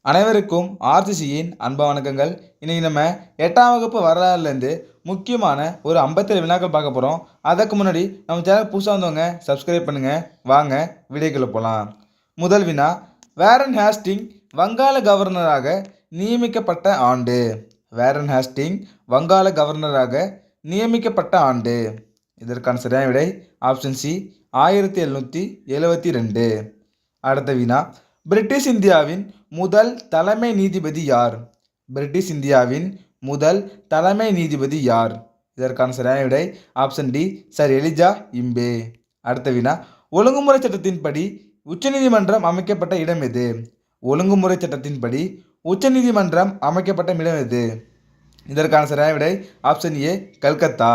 அனைவருக்கும் ஆர்சிசியின் அன்பு வணக்கங்கள். இன்றைக்கி நம்ம 8ஆம் வகுப்பு வரலாறுலேருந்து முக்கியமான ஒரு 57 வினாக்கள் பார்க்க போகிறோம். அதுக்கு முன்னாடி நம்ம சேனல் புதுசாக வந்தவங்க சப்ஸ்கிரைப் பண்ணுங்கள். வாங்க வீடியோக்குள்ளே போகலாம். முதல் வினா, வாரன் ஹேஸ்டிங் வங்காள கவர்னராக நியமிக்கப்பட்ட ஆண்டு. வாரன் ஹேஸ்டிங் வங்காள கவர்னராக நியமிக்கப்பட்ட ஆண்டு. இதற்கான சரியான விடை ஆப்ஷன் சி 1772. அடுத்த வினா, பிரிட்டிஷ் இந்தியாவின் முதல் தலைமை நீதிபதி யார்? பிரிட்டிஷ் இந்தியாவின் முதல் தலைமை நீதிபதி யார்? இதற்கான சரியான விடை ஆப்ஷன் டி சர் எலிஜா இம்பே. அடுத்த வினா, ஒழுங்குமுறை சட்டத்தின்படி உச்சநீதிமன்றம் அமைக்கப்பட்ட இடம் எது? ஒழுங்குமுறை சட்டத்தின்படி உச்சநீதிமன்றம் அமைக்கப்பட்ட இடம் எது? இதற்கான சரியான விடை ஆப்ஷன் ஏ கல்கத்தா.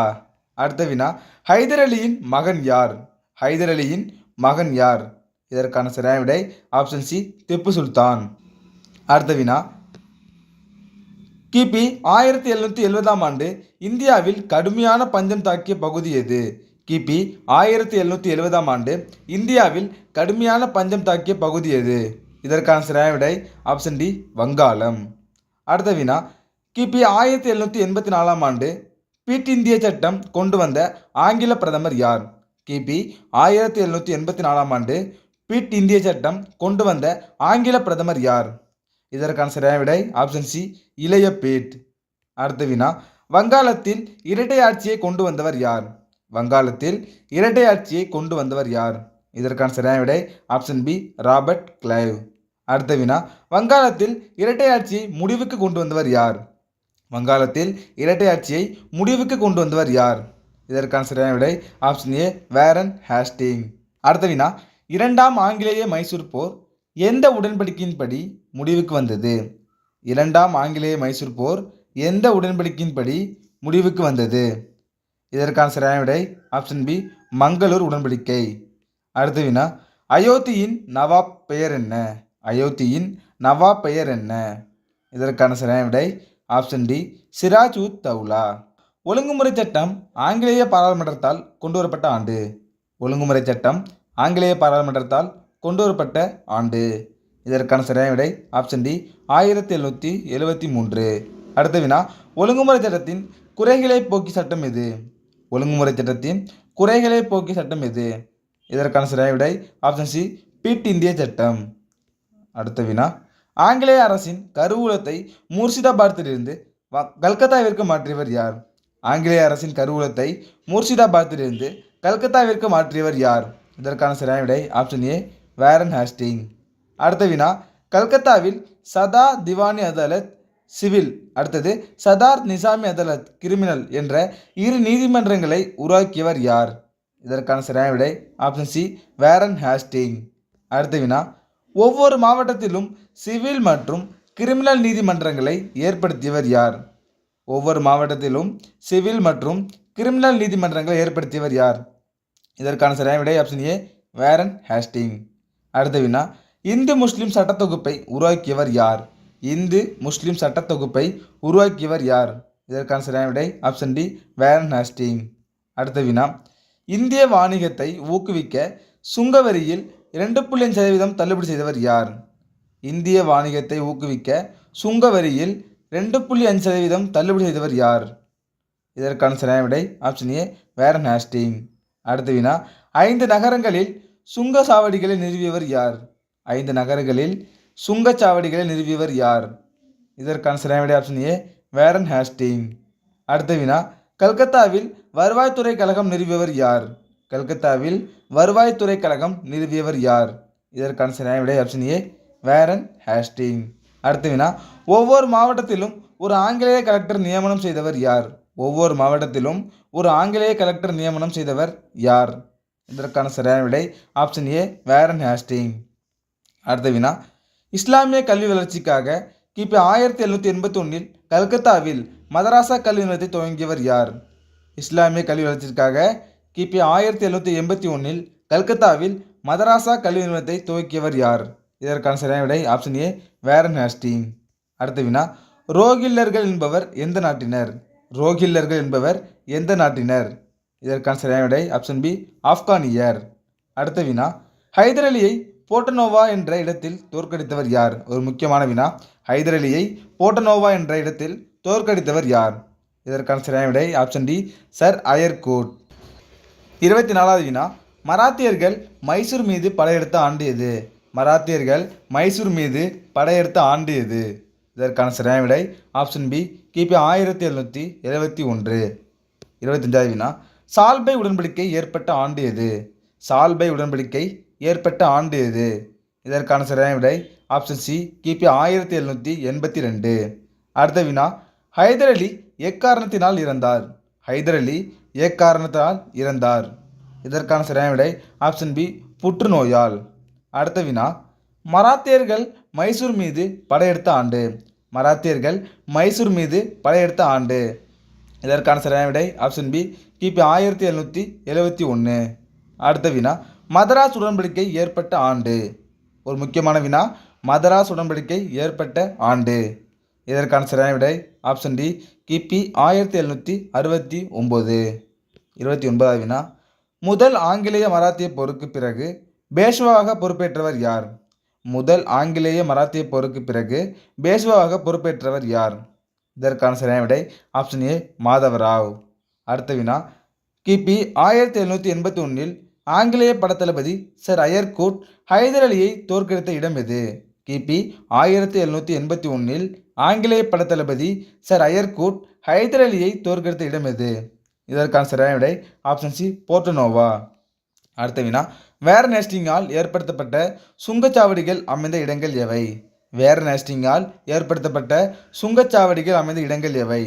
அடுத்த வினா, ஹைதர் அலியின் மகன் யார்? ஹைதர் அலியின் மகன் யார்? இதற்கான சரியான விடை ஆப்ஷன் சி திப்பு சுல்தான். அடுத்த வினா, கிபி 1770ஆம் ஆண்டு இந்தியாவில் கடுமையான பஞ்சம் தாக்கிய பகுதி எது? கிபி 1770ஆம் ஆண்டு இந்தியாவில் கடுமையான பஞ்சம் தாக்கிய பகுதி எது? இதற்கான சரியான விடை ஆப்ஷன் டி வங்காளம். அடுத்த வினா, கிபி 1784ஆம் ஆண்டு பீட் இந்திய சட்டம் கொண்டு வந்த ஆங்கில பிரதமர் யார்? கிபி 1784ஆம் ஆண்டு பீட் இந்திய சட்டம் கொண்டு வந்த ஆங்கில பிரதமர் யார்? இதற்கான சரியான விடை ஆப்ஷன் சி இளைய பீட். அடுத்த வினா, வங்காளத்தில் இரட்டை ஆட்சியை கொண்டு வந்தவர் யார்? வங்காளத்தில் இரட்டை ஆட்சியை கொண்டு வந்தவர் யார்? இதற்கான சரியான விடை ஆப்ஷன் பி ராபர்ட் கிளைவ். அடுத்த வினா, வங்காளத்தில் இரட்டை ஆட்சியை முடிவுக்கு கொண்டு வந்தவர் யார்? வங்காளத்தில் இரட்டை ஆட்சியை முடிவுக்கு கொண்டு வந்தவர் யார்? இதற்கான சரியான விடை ஆப்ஷன் ஏ வாரன் ஹேஸ்டிங். அடுத்த வினா, இரண்டாம் ஆங்கிலேய மைசூர் போர் எந்த உடன்படிக்கையின்படி முடிவுக்கு வந்தது? இரண்டாம் ஆங்கிலேய மைசூர் போர் எந்த உடன்படிக்கையின்படி முடிவுக்கு வந்தது? இதற்கான சரியான விடை ஆப்ஷன் பி மங்களூர் உடன்படிக்கை. அடுத்த வினா, அயோத்தியின் நவாப் பெயர் என்ன? அயோத்தியின் நவாப் பெயர் என்ன? இதற்கான சரியான விடை ஆப்ஷன் டி சிராஜ் உத் தௌலா. ஒழுங்குமுறை சட்டம் ஆங்கிலேய பாராளுமன்றத்தால் கொண்டு வரப்பட்ட ஆண்டு. ஒழுங்குமுறை சட்டம் ஆங்கிலேய பாராளுமன்றத்தால் கொண்டு வரப்பட்ட ஆண்டு. இதற்கான சரியான விடை ஆப்ஷன் டி 1773. அடுத்த வினா, ஒழுங்குமுறை சட்டத்தின் குறைகளை போக்கி சட்டம் எது? ஒழுங்குமுறை சட்டத்தின் குறைகளை போக்கி சட்டம் எது? இதற்கான சரியான விடை ஆப்ஷன் சி பீட் இந்திய சட்டம். அடுத்த வினா, ஆங்கிலேய அரசின் கருவூலத்தை முர்ஷிதாபாத்திலிருந்து கல்கத்தாவிற்கு மாற்றியவர் யார்? ஆங்கிலேய அரசின் கருவூலத்தை முர்ஷிதாபாத்திலிருந்து கல்கத்தாவிற்கு மாற்றியவர் யார்? இதற்கான சரியான விடை ஆப்ஷன் ஏ வாரன் ஹேஸ்டிங். அடுத்த வினா, கல்கத்தாவில் சதா திவானி அதாலத் சிவில், அடுத்தது சதார் நிசாமி அதாலத் கிரிமினல் என்ற இரு நீதிமன்றங்களை உருவாக்கியவர் யார்? இதற்கான சரியான விடை ஆப்ஷன் சி வாரன் ஹேஸ்டிங். அடுத்த வினா, ஒவ்வொரு மாவட்டத்திலும் சிவில் மற்றும் கிரிமினல் நீதிமன்றங்களை ஏற்படுத்தியவர் யார்? ஒவ்வொரு மாவட்டத்திலும் சிவில் மற்றும் கிரிமினல் நீதிமன்றங்களை ஏற்படுத்தியவர் யார்? இதற்கான சரியான விடை ஆப்ஷன் ஏ வாரன் ஹேஸ்டிங். அடுத்த வினா, இந்து முஸ்லிம் சட்டத்தொகுப்பை உருவாக்கியவர் யார்? இந்து முஸ்லிம் சட்டத்தொகுப்பை உருவாக்கியவர் யார்? இதற்கான சரியான விடை ஆப்ஷன் டி வாரன் ஹேஸ்டிங். அடுத்த வினா, இந்திய வாணிகத்தை ஊக்குவிக்க சுங்கவரியில் 2.5% தள்ளுபடி செய்தவர் யார்? இந்திய வாணிகத்தை ஊக்குவிக்க சுங்கவரியில் 2.5% தள்ளுபடி செய்தவர் யார்? இதற்கான சரியான விடை ஆப்ஷன் ஏ வாரன் ஹேஸ்டிங். அடுத்த வினா, 5 நகரங்களில் சுங்கச்சாவடிகளை நிறுவியவர் யார்? 5 நகரங்களில் சுங்கச்சாவடிகளை நிறுவியவர் யார்? இதற்கான சரியான விடை ஆப்ஷன் ஏ வாரன் ஹேஸ்டிங். அடுத்த வினா, கல்கத்தாவில் வருவாய்த்துறை கழகம் நிறுவியவர் யார்? கல்கத்தாவில் வருவாய்த்துறை கழகம் நிறுவியவர் யார்? இதற்கான சரியான விடை ஆப்ஷன் ஏ வாரன் ஹேஸ்டிங். அடுத்த வினா, ஒவ்வொரு மாவட்டத்திலும் ஒரு ஆங்கிலேய கலெக்டர் நியமனம் செய்தவர் யார்? ஒவ்வொரு மாவட்டத்திலும் ஒரு ஆங்கிலேய கலெக்டர் நியமனம் செய்தவர் யார்? இதற்கான சரியான விடை ஆப்ஷன் ஏ வாரன் ஹேஸ்டிங். அடுத்த வினா, இஸ்லாமிய கல்வி வளர்ச்சிக்காக கிபி 1781 கல்கத்தாவில் மதராசா கல்வி நிலையத்தை துவங்கியவர் யார்? இஸ்லாமிய கல்வி வளர்ச்சிக்காக கிபி 1781 கல்கத்தாவில் மதராசா கல்வி நிலையத்தை துவக்கியவர் யார்? இதற்கான சரியான விடை ஆப்ஷன் ஏ வாரன் ஹேஸ்டிங். அடுத்த வினா, ரோகில்லர்கள் என்பவர் எந்த நாட்டினர்? ரோகில்லர்கள் என்பவர் எந்த நாட்டினர்? இதற்கான சரியான விடை ஆப்ஷன் பி ஆப்கானியர். அடுத்த வினா, ஹைதர் அலியை போர்ட்டனோவா என்ற இடத்தில் தோற்கடித்தவர் யார்? ஒரு முக்கியமான வினா. ஹைதர் அலியை போர்ட்டனோவா என்ற இடத்தில் தோற்கடித்தவர் யார்? இதற்கான சரியான விடை ஆப்ஷன் டி, சர் அயர்கூட். 24வது வினா. மராத்தியர்கள் மைசூர் மீது படையெடுத்த ஆண்டு எது? மராத்தியர்கள் மைசூர் மீது படையெடுத்த ஆண்டு எது? இதற்கான சரியான விடை ஆப்ஷன் பி, கிபி 1771. 25வது வினா. சால்பை உடன்படிக்கை ஏற்பட்ட ஆண்டு எது? சால்பை உடன்படிக்கை ஏற்பட்ட ஆண்டு எது? இதற்கான சரியான விடை ஆப்ஷன் சி, கிபி 1782. அடுத்த வினா. ஹைதர் அலி எக்காரணத்தினால் இறந்தார்? ஹைதர் அலி எக்காரணத்தினால் இறந்தார்? இதற்கான சரியான விடை ஆப்ஷன் பி, புற்றுநோயால். அடுத்த வினா. மராத்தியர்கள் மைசூர் மீது படையெடுத்த ஆண்டு? மராத்தியர்கள் மைசூர் மீது படையெடுத்த ஆண்டு? இதற்கான சரியான விடை ஆப்ஷன் பி, கிபி 1771. அடுத்த வினா. மதராஸ் உடன்படிக்கை ஏற்பட்ட ஆண்டு? ஒரு முக்கியமான வினா. மதராஸ் உடன்படிக்கை ஏற்பட்ட ஆண்டு? இதற்கான சரியான விடை ஆப்ஷன் டி, கிபி 1769. 29வது வினா. முதல் ஆங்கிலேய மராத்திய போருக்கு பிறகு பேஷ்வாவாக பொறுப்பேற்றவர் யார்? முதல் ஆங்கிலேய மராத்திய போருக்கு பிறகு பேஷ்வாவாக பொறுப்பேற்றவர் யார்? இதற்கான சரியான விடை ஆப்ஷன் ஏ, மாதவராவ். அடுத்த வினா. கிபி 1781 ஆங்கிலேய படத்தளபதி சர் அயர்கூட் ஹைதர் அலியை தோற்கடித்த இடம் எது? கிபி 1781 ஆங்கிலேய படத்தளபதி சர் அயர்கூட் ஹைதர் அலியை தோற்கடித்த இடம் எது? இதற்கான சரியான விடை ஆப்ஷன் சி, போர்ட்டனோவா. அடுத்த வினா. வேரன் ஹேஸ்டிங்கால் ஏற்படுத்தப்பட்ட சுங்கச்சாவடிகள் அமைந்த இடங்கள் எவை? வேரன் ஹேஸ்டிங்கால் ஏற்படுத்தப்பட்ட சுங்கச்சாவடிகள் அமைந்த இடங்கள் எவை?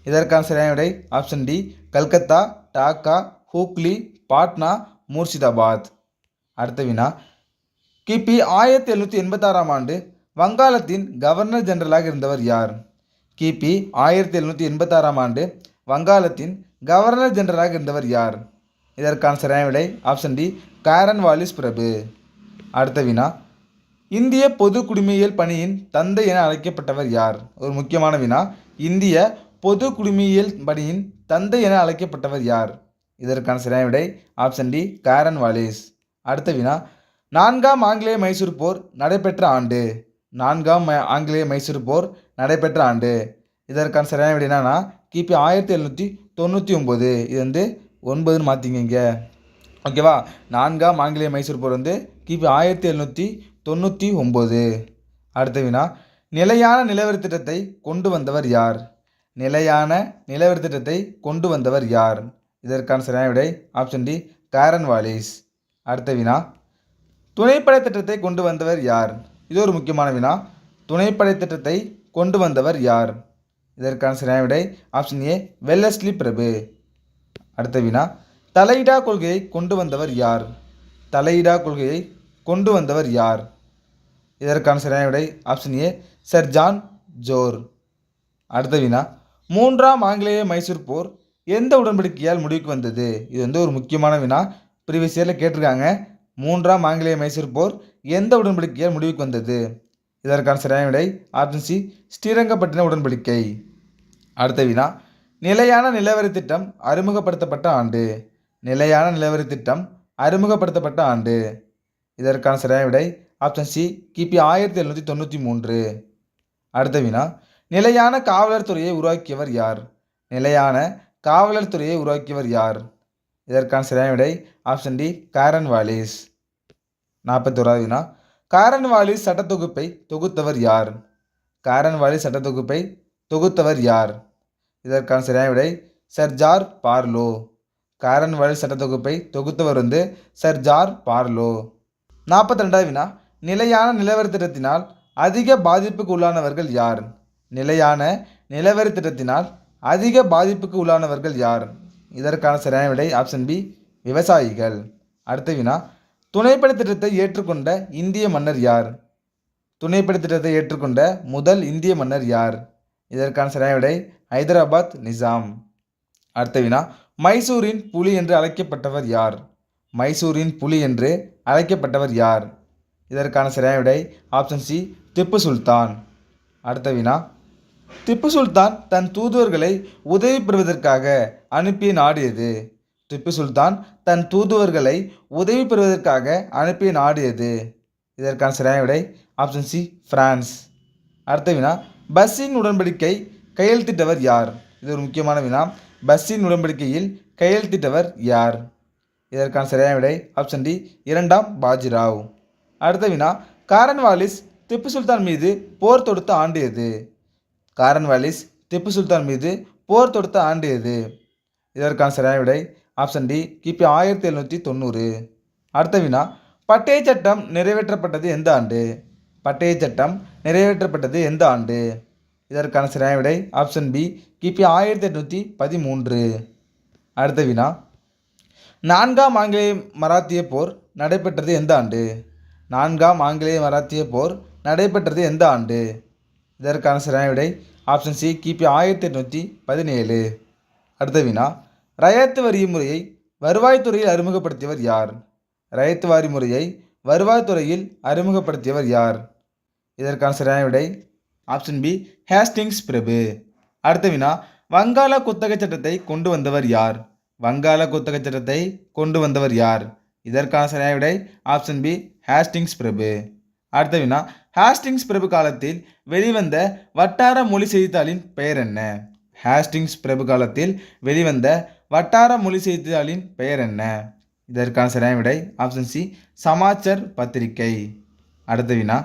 இதற்கான சரியான விடை ஆப்ஷன் டி, கல்கத்தா, டாக்கா, ஹூக்ளி, பாட்னா, முர்ஷிதாபாத். அடுத்த வினா. கிபி 1786 ஆண்டு வங்காளத்தின் கவர்னர் ஜெனரலாக இருந்தவர் யார்? கிபி 1786 ஆண்டு வங்காளத்தின் கவர்னர் ஜெனரலாக இருந்தவர் யார்? இதற்கான சரியான விடை ஆப்ஷன் டி, காரன்வாலிஸ் பிரபு. அடுத்த வினா. இந்திய பொது குடிமையியல் பணியின் தந்தை என அழைக்கப்பட்டவர் யார்? ஒரு முக்கியமான வினா. இந்திய பொது குடிமையியல் பணியின் தந்தை என அழைக்கப்பட்டவர் யார்? இதற்கான சரியான விடை ஆப்ஷன் டி, காரன்வாலிஸ். அடுத்த வினா. நான்காம் ஆங்கிலேய மைசூர் போர் நடைபெற்ற ஆண்டு? நான்காம் ஆங்கிலேய மைசூர் போர் நடைபெற்ற ஆண்டு? இதற்கான சரியான விடை என்னன்னா கிபி 1799. இது 9ன்னு மாற்றிங்க. ஓகேவா. நான்காம் ஆங்கிலேய மைசூர் போர் கிபி 1799. அடுத்த வினா. நிலையான நிலவரி திட்டத்தை கொண்டு வந்தவர் யார்? நிலையான நிலவரி திட்டத்தை கொண்டு வந்தவர் யார்? இதற்கான சரியான விடை ஆப்ஷன் டி, காரன்வாலிஸ். அடுத்த வினா. துணைப்படை திட்டத்தை கொண்டு வந்தவர் யார்? இது ஒரு முக்கியமான வினா. துணைப்படை திட்டத்தை கொண்டு வந்தவர் யார்? இதற்கான சரியான விடை ஆப்ஷன் ஏ, வெல்லஸ்லி பிரபு. அடுத்த வினா. தலையிடா கொள்கையை கொண்டு வந்தவர் யார்? தலையிடா கொள்கையை கொண்டு வந்தவர் யார்? இதற்கான சரியான விடை ஆப்ஷன் ஏ, சர் ஜான் ஜோர். அடுத்த வினா. மூன்றாம் ஆங்கிலேய மைசூர் போர் எந்த உடன்படிக்கையால் முடிவுக்கு வந்தது? இது ஒரு முக்கியமான வினா. ப்ரீவியஸ் இயரில் கேட்டிருக்காங்க. மூன்றாம் ஆங்கிலேய மைசூர் போர் எந்த உடன்படிக்கையால் முடிவுக்கு வந்தது? இதற்கான சரியான விடை ஆப்ஷன் சி, ஸ்ரீரங்கப்பட்டின உடன்படிக்கை. அடுத்த வினா. நிலையான நிலவரி திட்டம் அறிமுகப்படுத்தப்பட்ட ஆண்டு? நிலையான நிலவரி திட்டம் அறிமுகப்படுத்தப்பட்ட ஆண்டு? இதற்கான சரியான விடை ஆப்ஷன் சி, கிபி 1793. அடுத்த வினா. நிலையான காவலர் துறையை உருவாக்கியவர் யார்? நிலையான காவலர் துறையை உருவாக்கியவர் யார்? இதற்கான சரியான விடை ஆப்ஷன் டி, காரன்வாலிஸ். 41வது வினா. காரன்வாலிஸ் சட்டத்தொகுப்பை தொகுத்தவர் யார்? காரன்வாலிஸ் சட்டத்தொகுப்பை தொகுத்தவர் யார்? இதற்கான சரியான விடை சர் ஜார் பார்லோ. காரன்வாலிஸ் சட்டத்தொகுப்பை தொகுத்தவர் சர் ஜார் பார்லோ. 42வது வினா. நிலையான நிலவரி திட்டத்தினால் அதிக பாதிப்புக்கு உள்ளானவர்கள் யார்? நிலையான நிலவரி திட்டத்தினால் அதிக பாதிப்புக்கு உள்ளானவர்கள் யார்? இதற்கான சரியான விடை ஆப்ஷன் பி, விவசாயிகள். அடுத்த வினா. துணைப்படை திட்டத்தை ஏற்றுக்கொண்ட இந்திய மன்னர் யார்? துணைப்படை திட்டத்தை ஏற்றுக்கொண்ட முதல் இந்திய மன்னர் யார்? இதற்கான சரியான விடை ஹைதராபாத் நிசாம். அடுத்த வினா. மைசூரின் புலி என்று அழைக்கப்பட்டவர் யார்? மைசூரின் புலி என்று அழைக்கப்பட்டவர் யார்? இதற்கான சரியான விடை ஆப்ஷன் சி, திப்பு சுல்தான். அடுத்த வினா. திப்பு சுல்தான் தன் தூதுவர்களை உதவி பெறுவதற்காக அனுப்பிய நாடு எது? திப்பு சுல்தான் தன் தூதுவர்களை உதவி பெறுவதற்காக அனுப்பிய நாடு எது? இதற்கான சரியான விடை ஆப்ஷன் சி பிரான்ஸ். அடுத்த வினா, பஸ்ஸின் உடன்படிக்கை கையெழுத்திட்டவர் யார்? இது ஒரு முக்கியமான வினா. பஸ்ஸின் உடன்படிக்கையில் கையெழுத்திட்டவர் யார்? இதற்கான சரியான விடை ஆப்ஷன் டி இரண்டாம் பாஜிராவ். அடுத்த வினா, காரன்வாலிஸ் திப்பு சுல்தான் மீது போர் தொடுத்த ஆண்டு எது? காரன்வாலிஸ் திப்பு சுல்தான் மீது போர் தொடுத்த ஆண்டு எது? இதற்கான சரியான விடை ஆப்ஷன் டி கிபி 1790. அடுத்த வினா, பட்டய சட்டம் நிறைவேற்றப்பட்டது எந்த ஆண்டு? பட்டய சட்டம் நிறைவேற்றப்பட்டது எந்த ஆண்டு? இதற்கான சரியான விடை ஆப்ஷன் பி கிபி 1813. அடுத்த வினா, நான்காம் ஆங்கிலேய மராத்திய போர் நடைபெற்றது எந்த ஆண்டு? நான்காம் ஆங்கிலேய மராத்திய போர் நடைபெற்றது எந்த ஆண்டு? இதற்கான சரியான விடை ஆப்ஷன் சி கிபி 1817. அடுத்த வினா, ரயத்து வரி முறையை வருவாய்த்துறையில் அறிமுகப்படுத்தியவர் யார்? ரயத்து வாரி முறையை வருவாய்த்துறையில் அறிமுகப்படுத்தியவர் யார்? இதற்கான சரியான விடை ஆப்ஷன் பி ஹேஸ்டிங்ஸ் பிரபு. அடுத்த வினா, வங்காள குத்தக சட்டத்தை கொண்டு வந்தவர் யார்? வங்காள குத்தக சட்டத்தை கொண்டு வந்தவர் யார்? இதற்கான சரியான விடை ஆப்ஷன் பி ஹேஸ்டிங்ஸ் பிரபு. அடுத்த வினா, ஹேஸ்டிங்ஸ் பிரபு காலத்தில் வெளிவந்த வட்டார மொழி செய்தித்தாளின் பெயர் என்ன? ஹேஸ்டிங்ஸ் பிரபு காலத்தில் வெளிவந்த வட்டார மொழி செய்தித்தாளின் பெயர் என்ன? இதற்கான சரியான விடை ஆப்ஷன் சி சமாச்சர் பத்திரிகை. அடுத்த வினா,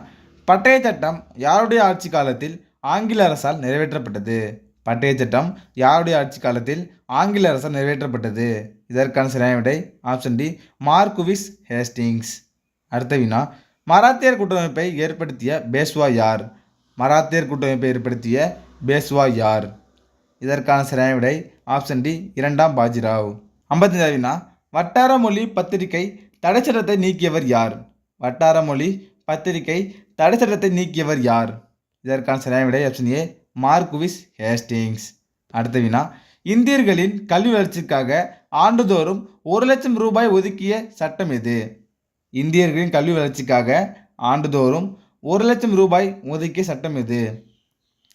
பட்டய சட்டம் யாருடைய ஆட்சி காலத்தில் ஆங்கில அரசால் நிறைவேற்றப்பட்டது? பட்டய சட்டம் யாருடைய ஆட்சி காலத்தில் ஆங்கில அரசால் நிறைவேற்றப்பட்டது? இதற்கான சரியான விடை ஆப்ஷன் டி மார்குவிஸ் ஹேஸ்டிங்ஸ். அடுத்த வினா, மராத்தியர் கூட்டமைப்பை ஏற்படுத்திய பேஷ்வா யார்? மராத்தியர் கூட்டமைப்பை ஏற்படுத்திய பேஷ்வா யார்? இதற்கான சரியான விடை ஆப்ஷன் டி இரண்டாம் பாஜிராவ். 55 வினா, வட்டார மொழி பத்திரிகை தடை சட்டத்தை நீக்கியவர் யார்? வட்டார மொழி பத்திரிகை தடை சட்டத்தை நீக்கியவர் யார்? இதற்கான சரியான விடை ஆப்ஷன் ஏ மார்குவிஸ் ஹேஸ்டிங்ஸ். அடுத்த வினா, இந்தியர்களின் கல்வி வளர்ச்சிக்காக ஆண்டுதோறும் 1,00,000 ரூபாய் ஒதுக்கிய சட்டம் எது? இந்தியர்களின் கல்வி வளர்ச்சிக்காக ஆண்டுதோறும் 1,00,000 ரூபாய் ஒதுக்கிய சட்டம் எது?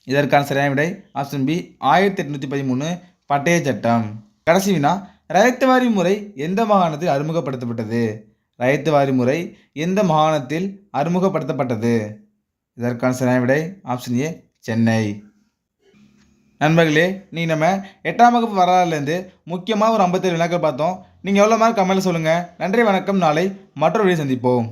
இதற்கான சரியான விடை ஆப்ஷன் பி 1813 பட்டய சட்டம். கடைசி வினா, ரயத்து வாரி முறை எந்த மாகாணத்தில் அறிமுகப்படுத்தப்பட்டது? ரயத்து வாரி முறை எந்த மாகாணத்தில் அறிமுகப்படுத்தப்பட்டது? இதற்கான சரியான விடை ஆப்ஷன் ஏ சென்னை. நண்பர்களே, நீங்கள் நம்ம 8ஆம் வகுப்பு வரலாறுலேருந்து முக்கியமாக ஒரு 57 வினாக்கள் பார்த்தோம். நீங்கள் எவ்வளோ மார்க் கமெண்ட்டில் சொல்லுங்கள். நன்றி, வணக்கம். நாளை மற்றொரு வீடியோ சந்திப்போம்.